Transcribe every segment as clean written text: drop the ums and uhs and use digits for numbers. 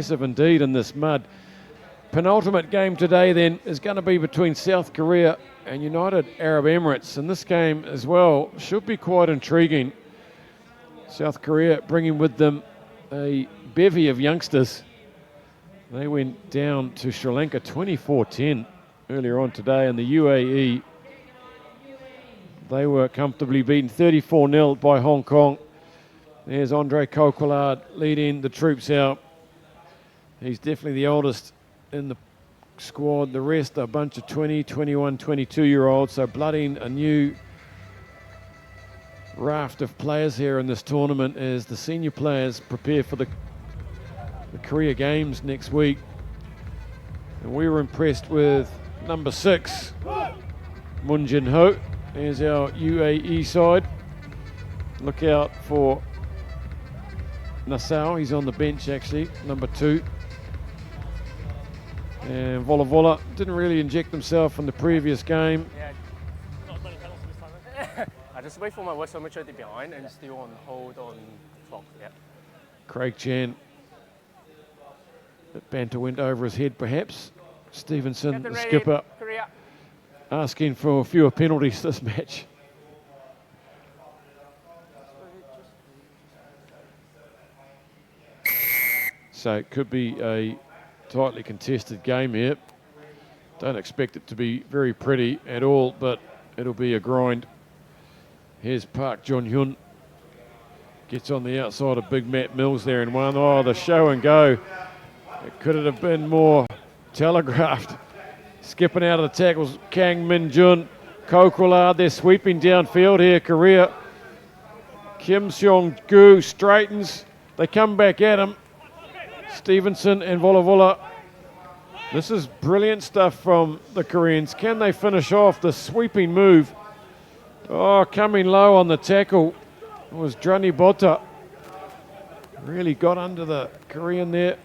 Impressive indeed in this mud. Penultimate game today then is going to be between South Korea and United Arab Emirates, and this game as well should be quite intriguing. South Korea bringing with them a bevy of youngsters. They went down to Sri Lanka 24-10 earlier on today, and the UAE, they were comfortably beaten 34-0 by Hong Kong. There's Andre Coquelin leading the troops out. He's definitely the oldest in the squad. The rest are a bunch of 20, 21, 22-year-olds, so blooding a new raft of players here in this tournament as the senior players prepare for the Korea Games next week. And we were impressed with number 6, Moon Jin-ho. There's our UAE side. Look out for Nassau, he's on the bench actually, number 2. And Vola Vola didn't really inject himself in the previous game. Yeah, not many penalties this time. I just wait for my whistle, maturity behind and still on hold on clock. Yeah. Craig Chan. That banter went over his head perhaps. Stevenson, Captain the ready, skipper, Korea. asking for fewer penalties this match. So it could be a tightly contested game here. Don't expect it to be very pretty at all, but it'll be a grind. Here's Park Jong-hyun. Gets on the outside of Big Matt Mills there in one. Oh, the show and go. It could have been more telegraphed. Skipping out of the tackles, Kang Min-jun. Coquelin, they're sweeping downfield here, Korea. Kim Seong-gu straightens. They come back at him. Stevenson and Vola Vola. This is brilliant stuff from the Koreans. Can they finish off the sweeping move? Oh, coming low on the tackle was Drani Bota. Really got under the Korean there.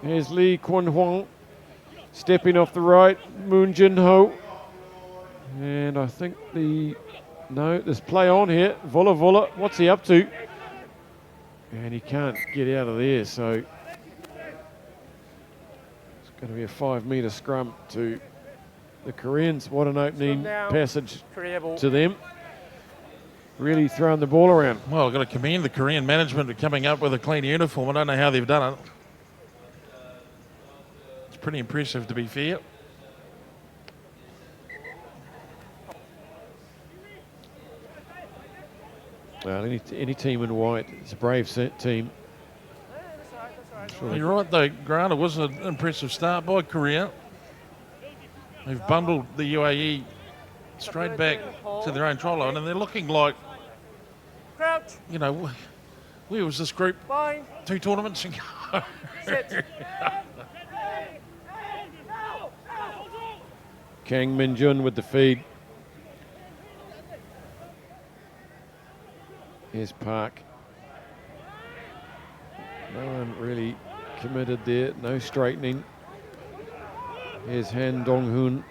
Here's Lee Kwon-hwang stepping off the right. Moon Jin-ho. And I think there's play on here. Vola Vola, what's he up to? And he can't get out of there, so going to be a 5-metre scrum to the Koreans. What an opening passage to them. Really throwing the ball around. Well, I've got to commend the Korean management for coming up with a clean uniform. I don't know how they've done it. It's pretty impressive, to be fair. Well, any team in white, it's a brave team. You're right though, Grant, it was an impressive start by Korea. They've bundled the UAE straight back to their own try line, and they're looking like, you know, where was this group 2 tournaments ago? Kang Min-jun with the feed. Here's Park. No one really committed there, no straightening. Here's Han Dong-hoon.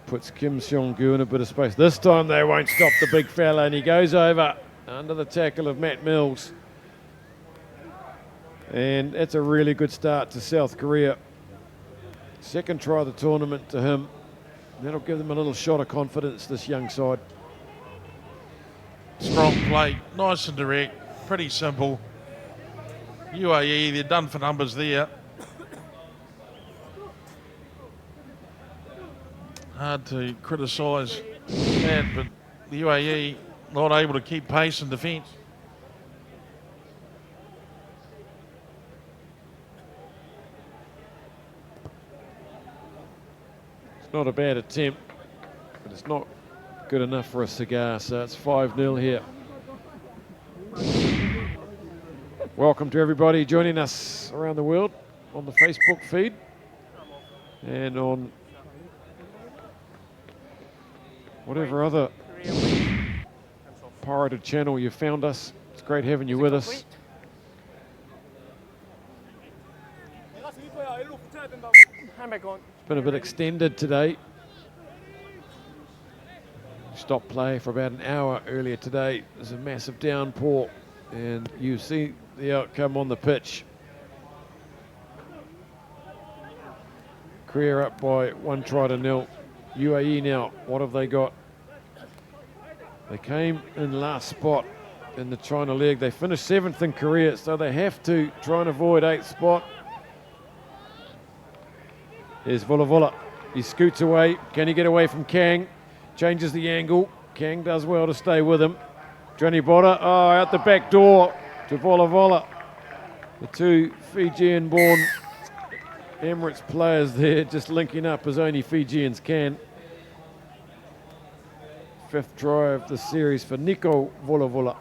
Puts Kim Seong-gu in a bit of space. This time they won't stop the big fella, and he goes over under the tackle of Matt Mills. And that's a really good start to South Korea. Second try of the tournament to him. That'll give them a little shot of confidence, this young side. Strong play, nice and direct, pretty simple. UAE, they're done for numbers there. Hard to criticise that, but the UAE not able to keep pace in defence. It's not a bad attempt, but it's not good enough for a cigar, so it's 5-0 here. Welcome to everybody joining us around the world on the Facebook feed and on whatever other pirated channel you found us. It's great having you with us. It's been a bit extended today. Stopped play for about an hour earlier today. There's a massive downpour, and you see the outcome on the pitch. Korea up by 1-0. UAE now, what have they got? They came in last spot in the China leg. They finished 7th in Korea, so they have to try and avoid 8th spot. Here's Vula. He scoots away. Can he get away from Kang? Changes the angle. Kang does well to stay with him. Johnny Botta, out the back door to Vula. The two Fijian-born Emirates players there just linking up as only Fijians can. 5th try of the series for Nico Vula.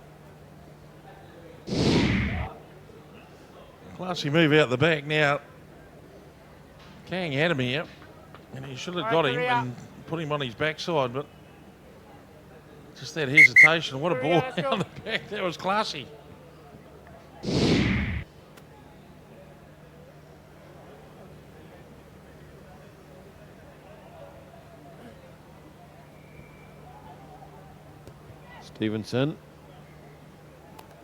Classy move out the back now. Kang had him here, and he should have got him and put him on his backside, but just that hesitation. What a ball down the back. That was classy. Stevenson.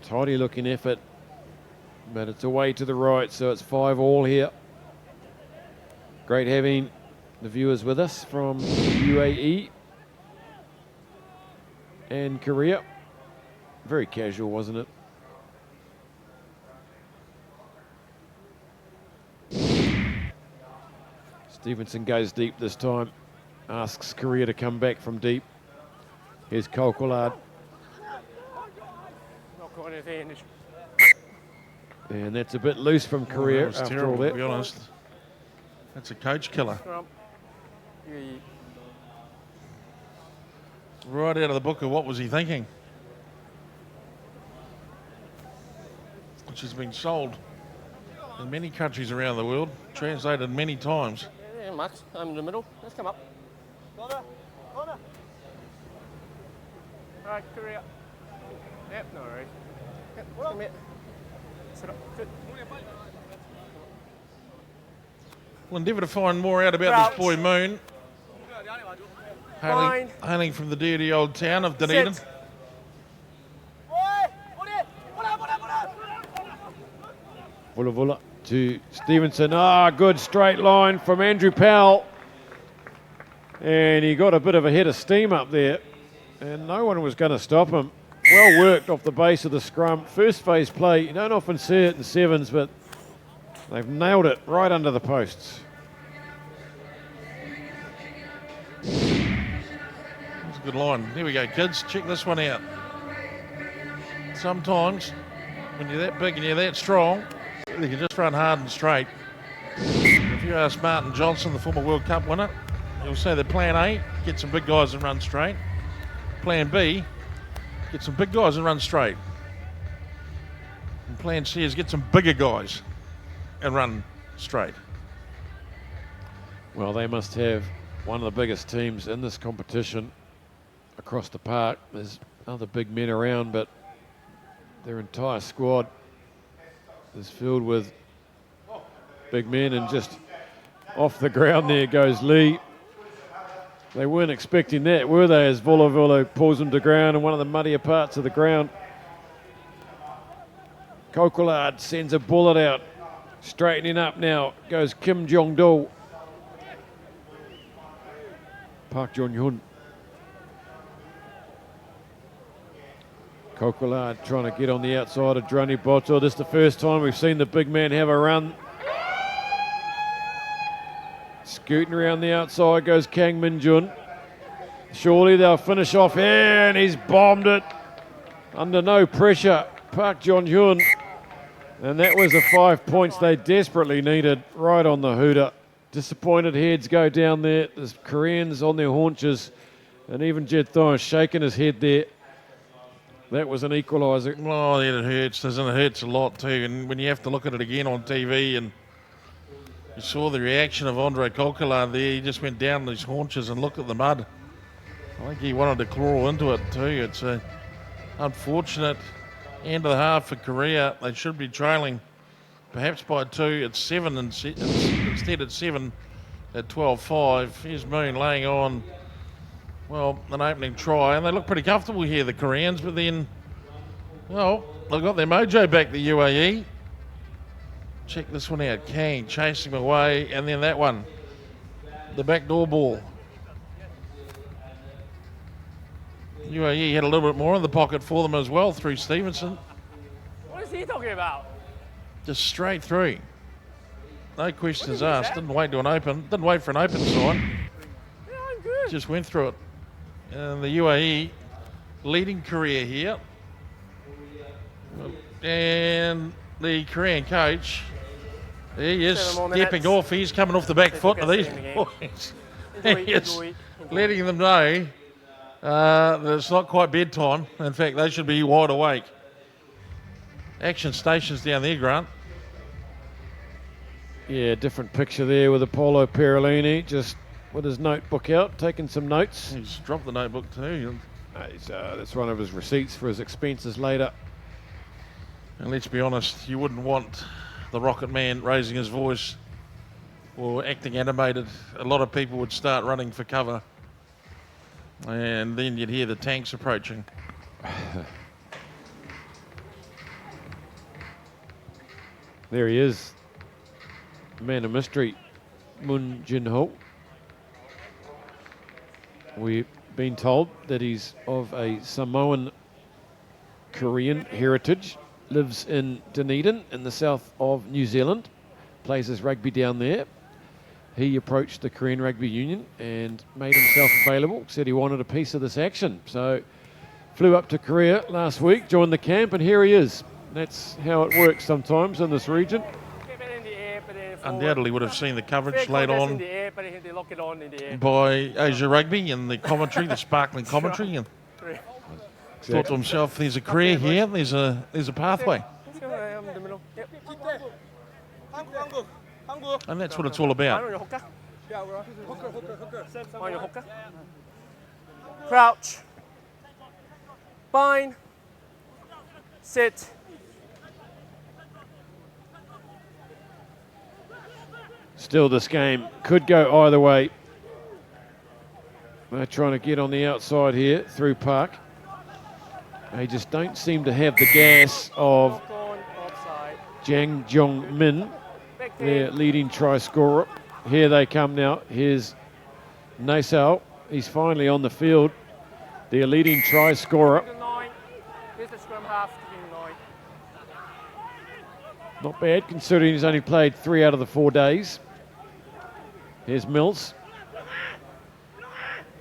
Tidy looking effort, but it's away to the right, so it's 5-all here. Great having the viewers with us from UAE and Korea. Very casual, wasn't it? Stevenson goes deep this time, asks Korea to come back from deep. Here's Kolkolard. Not got anything. And that's a bit loose from Korea That was after terrible, all that. to be honest. That's a coach killer. Right out of the book of what was he thinking? Which has been sold in many countries around the world, translated many times. Yeah, Max, I'm in the middle. Let's come up. Corner. Alright, Korea. Yep, no worries. Yep, come here. Sit up. Good. We'll endeavour to find more out about this boy Moon. Fine. Hailing from the dirty old town of Dunedin. Sit. Vula to Stevenson. Good straight line from Andrew Powell. And he got a bit of a head of steam up there. And no one was going to stop him. Well worked off the base of the scrum. First phase play, you don't often see it in sevens, but they've nailed it right under the posts. That's a good line. Here we go, kids. Check this one out. Sometimes, when you're that big and you're that strong, you can just run hard and straight. If you ask Martin Johnson, the former World Cup winner, he'll say that plan A, get some big guys and run straight. Plan B, get some big guys and run straight. And plan C is get some bigger guys and run straight. Well, they must have one of the biggest teams in this competition across the park. There's other big men around, but their entire squad is filled with big men, and just off the ground there goes Lee. They weren't expecting that, were they, as Vula pulls him to ground in one of the muddier parts of the ground. Kolkolard sends a bullet out. Straightening up now goes Kim Jong-do. Park Jong-hyun. Kolkolard trying to get on the outside of Droni Boto. This is the first time we've seen the big man have a run. Scooting around the outside goes Kang Min-jun. Surely they'll finish off here, and he's bombed it under no pressure. Park Jong-hyun. And that was the 5 points they desperately needed, right on the hooter. Disappointed heads go down there. There's Koreans on their haunches, and even Jed Thorne shaking his head there. That was an equaliser. Oh, yeah, it hurts, doesn't it? It hurts a lot too. And when you have to look at it again on TV, and you saw the reaction of Andre Kolkolard there, he just went down his haunches and looked at the mud. I think he wanted to claw into it too. It's a unfortunate end of the half for Korea. They should be trailing perhaps by 2. It's 7 and instead it's 7 at 12-5. Here's Moon laying on, well, an opening try, and they look pretty comfortable here, the Koreans, but then, well, they've got their mojo back, the UAE. Check this one out. Kang chasing him away, and then that one. the backdoor ball. UAE had a little bit more in the pocket for them as well through Stevenson. What is he talking about? Just straight through. No questions he asked. say? Didn't wait for an open sign. Yeah, I'm good. Just went through it. And the UAE leading Korea here. And the Korean coach, he is 7 more stepping minutes. off. He's coming off the back foot of these in the game. boys. Enjoy, He is enjoy. letting them know that it's not quite bedtime. In fact, they should be wide awake. Action stations down there, Grant. Yeah, different picture there with Apollo Perolini, just with his notebook out, taking some notes. He's dropped the notebook too. That's one of his receipts for his expenses later. And let's be honest, you wouldn't want the Rocket Man raising his voice or acting animated. A lot of people would start running for cover. And then you'd hear the tanks approaching. There he is, man of mystery, Moon Jin-ho. We've been told that he's of a Samoan Korean heritage, lives in Dunedin in the south of New Zealand, plays his rugby down there. He approached the Korean Rugby Union and made himself available, said he wanted a piece of this action. So flew up to Korea last week, joined the camp, and here he is. That's how it works sometimes in this region. Keep it in the air, but then forward. Undoubtedly would have seen the coverage Fair laid contest in on the air, but then they lock it on in the air. by Asia Rugby and the commentary, the sparkling commentary, and thought to himself, there's a career here, there's a pathway. Let's go in the middle. Yep. And that's what it's all about. On your hooker. On your hooker. Crouch. Bind. Sit. Still, this game could go either way. They're trying to get on the outside here through Park. They just don't seem to have the gas of Lock on, offside. Jang Jong Min, Back their there. leading try scorer. Here they come now. Here's Naisao. He's finally on the field. Their leading try scorer. To 9. Here's the scrum half to be 9. Not bad considering he's only played 3 out of the 4 days. Here's Mills.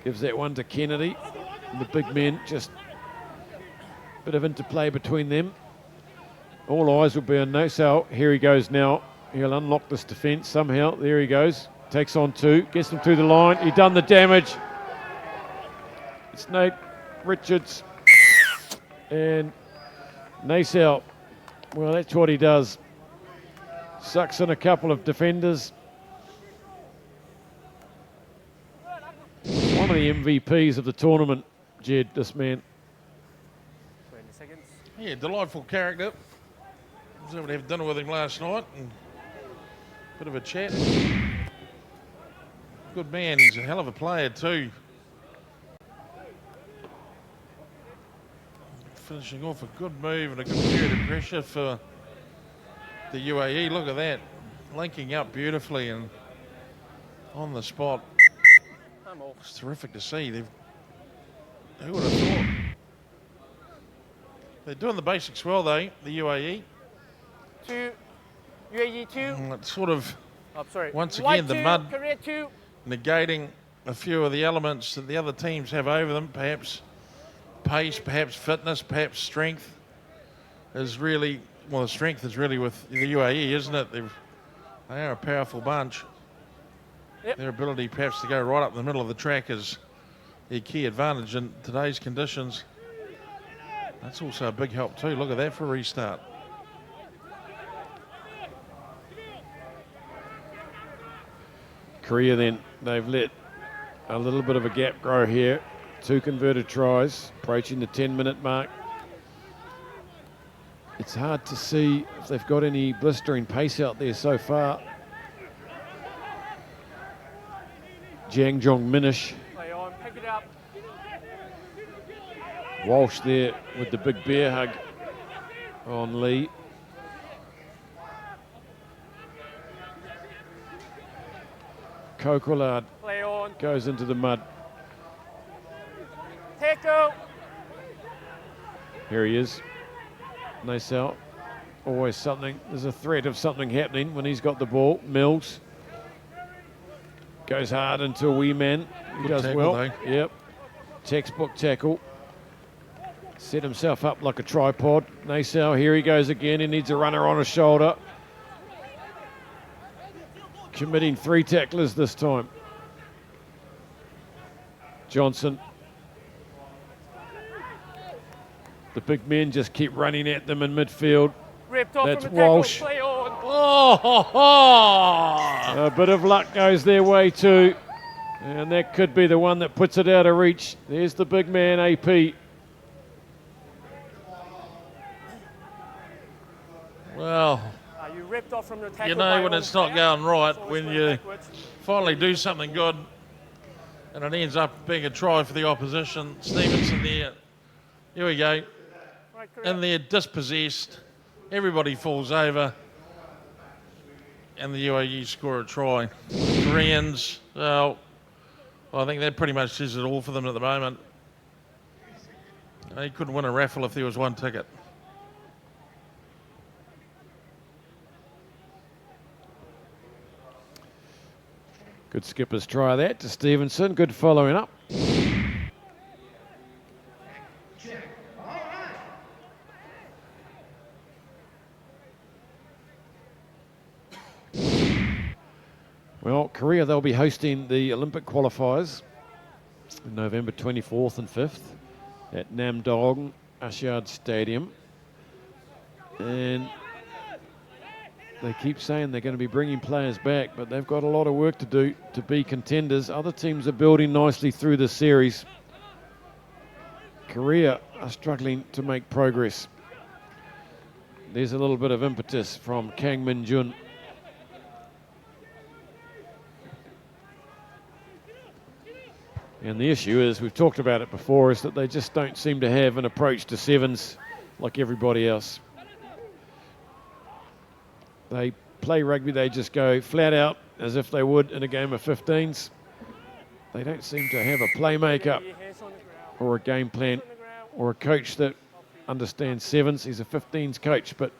Gives that one to Kennedy. And the big men, just a bit of interplay between them. All eyes will be on Naisao. Here he goes now. He'll unlock this defence somehow. There he goes. Takes on 2. Gets them to the line. He done the damage. It's Nate Richards. And Naisao. Well, that's what he does. Sucks in a couple of defenders. One of the MVPs of the tournament, Jed, this man. 20 seconds. Yeah, delightful character. I was able to have dinner with him last night and a bit of a chat. Good man, he's a hell of a player too. Finishing off a good move and a good period of pressure for the UAE. Look at that, linking up beautifully and on the spot. I'm off. It's terrific to see. Who would have thought? They're doing the basics well though, the UAE. 2. UAE 2. It's sort of Oh, sorry. Once White again, the 2, mud- Korea 2. negating a few of the elements that the other teams have over them. Perhaps pace, perhaps fitness, perhaps strength is really, well, the strength is really with the UAE, isn't it? They are a powerful bunch. Yep. Their ability perhaps to go right up the middle of the track is their key advantage in today's conditions. That's also a big help too. Look at that for a restart. Korea then, they've let a little bit of a gap grow here. 2 converted tries, approaching the 10-minute mark. It's hard to see if they've got any blistering pace out there so far. Jang Jong Minish, Play on. Pick it up. Walsh there with the big bear hug on Lee. Kokolad Play on. goes into the mud. Tackle. Here he is. Naisel. Always something. There's a threat of something happening when he's got the ball. Mills goes hard into a wee man. He Good does tackle, well. though. Yep. Textbook tackle. Set himself up like a tripod. Naisel, here he goes again. He needs a runner on his shoulder. Committing 3 tacklers this time. Johnson. The big men just keep running at them in midfield. Ripped off That's from the tackle. Walsh. Play on. Oh, ho, ho. A bit of luck goes their way too. And that could be the one that puts it out of reach. There's the big man, AP. Well, You ripped off from the tackle. you by know when on it's not player. going right, It's always when going you backwards. finally do something good and it ends up being a try for the opposition. Stevenson there. Here we go. Right, correct. And they're dispossessed. Everybody falls over. And the UAE score a try. Koreans, well, I think that pretty much says it all for them at the moment. They couldn't win a raffle if there was one ticket. Good skipper's try that to Stevenson. Good following up. Well, Korea, they'll be hosting the Olympic qualifiers in November 24th and 5th at Namdong Ashad Stadium. And they keep saying they're going to be bringing players back, but they've got a lot of work to do to be contenders. Other teams are building nicely through this series. Korea are struggling to make progress. There's a little bit of impetus from Kang Min-jun. And the issue is, we've talked about it before, is that they just don't seem to have an approach to sevens like everybody else. They play rugby, they just go flat out as if they would in a game of 15s. They don't seem to have a playmaker Your hands on the ground. or a game plan On the ground. or a coach that understands sevens. He's a 15s coach, but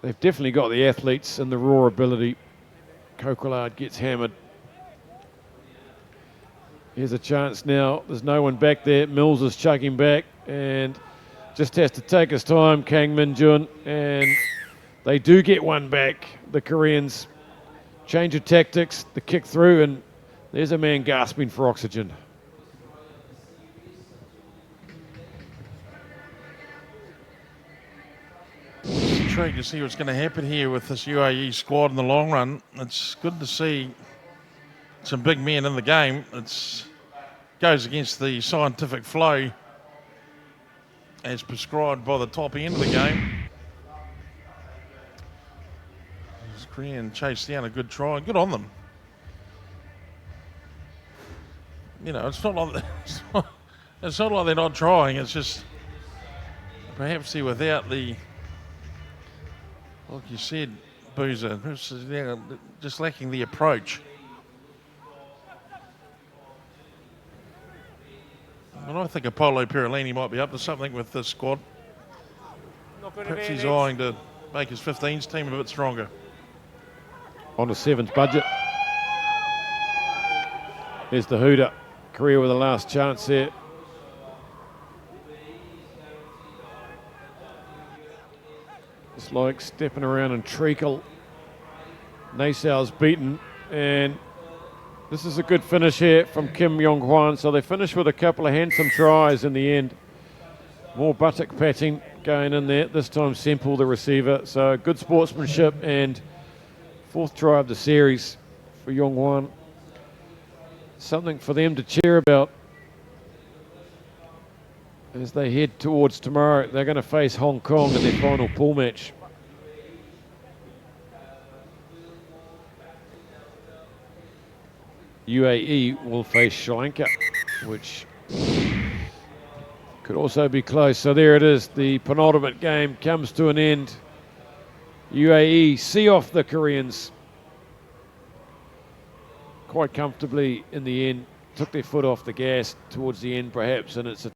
they've definitely got the athletes and the raw ability. Kokolad gets hammered. Here's a chance now. There's no one back there. Mills is chugging back and just has to take his time, Kang Min-jun, and they do get one back. The Koreans change of tactics, the kick through, and there's a man gasping for oxygen. Intrigued to see what's going to happen here with this UAE squad in the long run. It's good to see some big men in the game. It goes against the scientific flow as prescribed by the top end of the game. This Korean chased down a good try. Good on them. You know, it's not like they're not trying. It's just perhaps they're without the, like you said, Boozer, just lacking the approach. And I think Apollo Perolini might be up to something with this squad. Not going Perhaps to be he's an eyeing to make his 15s team a bit stronger. On a sevens budget. There's the hooter. Korea with the last chance there. It's like stepping around and treacle. Naisau's beaten, and this is a good finish here from Kim Yong-hwan. So they finish with a couple of handsome tries in the end. More buttock patting going in there. This time Semple, the receiver. So good sportsmanship and fourth try of the series for Yong-hwan. Something for them to cheer about as they head towards tomorrow. They're going to face Hong Kong in their final pool match. UAE will face Sri Lanka, which could also be close. So there it is. The penultimate game comes to an end. UAE see off the Koreans quite comfortably in the end. Took their foot off the gas towards the end, perhaps, and it's a